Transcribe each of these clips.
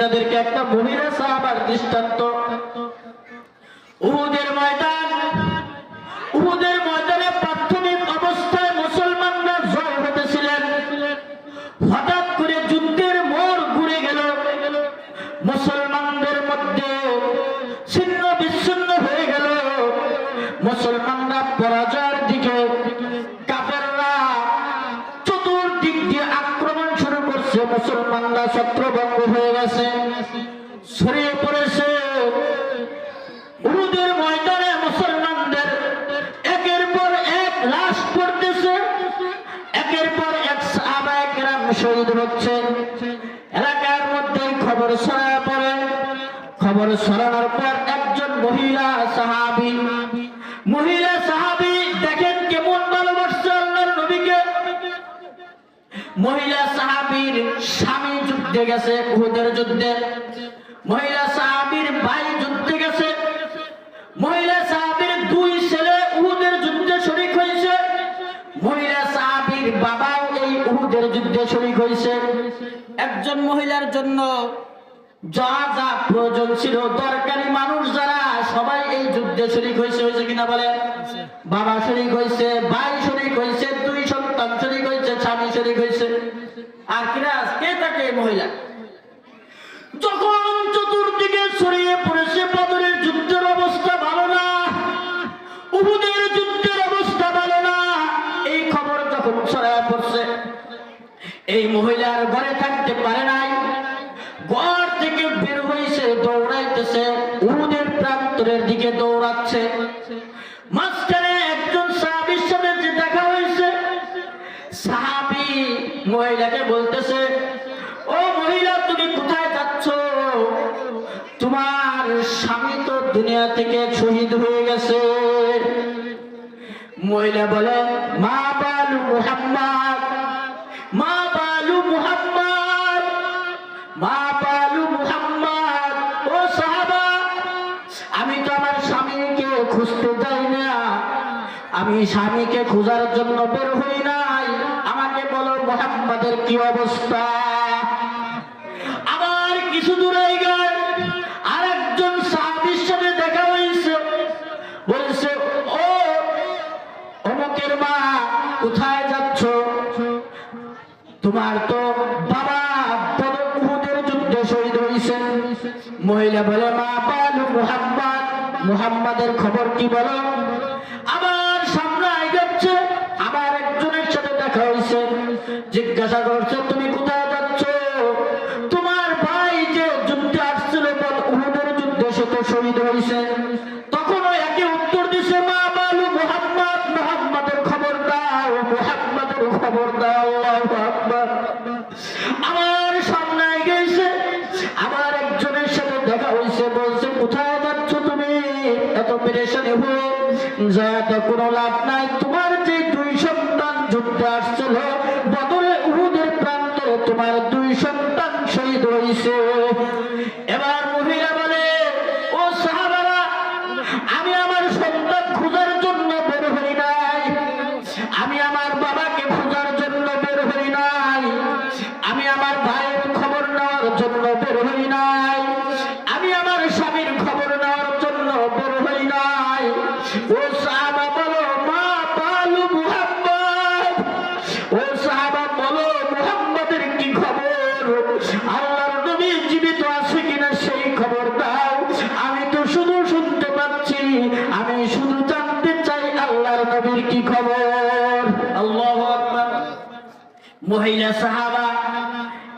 আপনাদেরকে একটা মহিলা সাহাবার দৃষ্টান্ত। উহুদের ময়দানে প্রাথমিক অবস্থায় মুসলমানরা জয় হতেছিলেন। হঠাৎ করে যুদ্ধের মোড় ঘুরে গেল, মুসলমানদের মধ্যে ছিন্ন বিচ্ছিন্ন হয়ে গেল। মুসলমানরা পরাজয়ের দিকে, কাফেররা চতুর্দিক দিয়ে আক্রমণ শুরু করছে। মুসলমানরা ছত্রভঙ্গ হয়ে গেছে, ছড়িয়ে পড়েছে। উহুদের ময়দানে মুসলমানদের একের পর এক লাশ পড়তেছে, একের পর এক সাহাবায়ে কেরাম শহীদ হচ্ছে। এলাকার মধ্যে খবর ছড়ায় পড়ে। খবর ছড়ানোর পর একজন মহিলা সাহাবী দেখেন কেমন ভালোবাসছে আল্লাহর নবীকে। মহিলা সাহাবীর স্বামী যুদ্ধে গেছে, উহুদের যুদ্ধে। মহিলা সাহাবীর ভাই যুদ্ধে গেছে। মহিলা সাহাবীর দুই ছেলে উহুদের যুদ্ধে শরীক হয়েছে। মহিলা সাহাবীর বাবাও এই উহুদের যুদ্ধে শরীক হয়েছে। একজন মহিলার জন্য যা যা প্রয়োজন ছিল, দরকারি মানুষ যারা, সবাই এই যুদ্ধে শরীক হয়েছে। হয়েছে কিনা বলে? বাবা শরীক হয়েছে, ভাই শরীক হয়েছে, দুই সন্তান শরীক হয়েছে, স্বামী শরীক হয়েছে। আর কিনা কে থাকে? মহিলা। যখন চতুর্দিকে ছড়িয়ে পড়েছে, বদরের যুদ্ধের অবস্থা ভালো না, উহুদের যুদ্ধের অবস্থা ভালো না, এই খবর যখন ছড়িয়ে পড়ছে, এই মহিলার ঘরে থাকতে পারে নাই। ঘর থেকে বের হয়েছে, দৌড়াইতেছে, উহুদের প্রান্তরের দিকে দৌড়াচ্ছে। মাঝখানে একজন সাহাবীর সাথে যে দেখা হয়েছে, সাহাবী মহিলাকে বলতেছে, ও মহিলা, তুমি কোথায় যাচ্ছ? তোমার স্বামী তো দুনিয়া থেকে শহীদ হয়ে গেছে। মহিলা বলে, মা বালু মুহাম্মদ, মা বালু মুহাম্মদ, মা বালু মুহাম্মদ। ও সাহাবা, আমি তো আমার স্বামীকে খুঁজতে যাই না, আমি স্বামীকে খোঁজার জন্য বের হই নাই। আমাকে বলো মুহাম্মদের কি অবস্থা? আবার কিছু দূরে গেল, আর একজন সাহাবীর সাথে দেখা হয়েছে। বলছে, ও অমুকের মা, কোথায় যাচ্ছ? তোমার তো বাবা উহুদের যুদ্ধে শহীদ হয়েছে। মহিলা বলে, মা বালু মুহাম্মদ, মুহাম্মাদের খবর কি বলো? আবার সামনে আগাচ্ছে, আবার একজনের সাথে দেখা হয়েছে। জিজ্ঞাসা করছে, তুমি কোথায় যাচ্ছ? তোমার ভাই যে যুদ্ধে আসছিল, উহুদের যুদ্ধে, সে তো শহীদ হয়েছে। তখনও একে উত্তর দিছে, মা বালু মুহাম্মদ, মুহাম্মাদের খবর দাও, মুহাম্মাদের খবর দাও। আল্লাহু আকবার। আমার সামনে গেছে, আবার একজনের সাথে দেখা হয়েছে। বলছে, কোথায় যাচ্ছ তুমি এত পেরেশানি হয়ে? যাতে কোনো লাভ নাই, তোমার যে দুই সন্তান যুদ্ধে আসছিল বদরে উহুদের প্রান্তরে, তোমার দুই সন্তান শহীদ হয়েছে। এবার মহিলা বলে, ও সাহাবারা, আমি আমার সন্তান খোঁজার জন্য বের হই নাই, আমি আমার বাবাকে খোঁজার জন্য বের হই নাই, আমি আমার ভাইয়ের খবর নেওয়ার জন্য বের হই নাই, আমি আমার স্বামীর খবর নেওয়ার জন্য বের হই নাই। ও সাহাবা বলো, মা বালু মুহাম্মদ, ও সাহাবা বলো, মুহাম্মদের কি খবর? আল্লাহর নবী জীবিত আছে কিনা সেই খবর দাও। আমি তো শুধু শুনতে পাচ্ছি, আমি শুধু জানতে চাই আল্লাহর নবীর কি খবর। আল্লাহু আকবার। মহিলা সাহাবা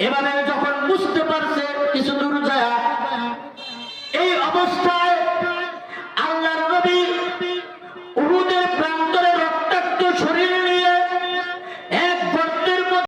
এবারে যখন বুঝতে পারছে কিছু দূর যায়, এই অবস্থায়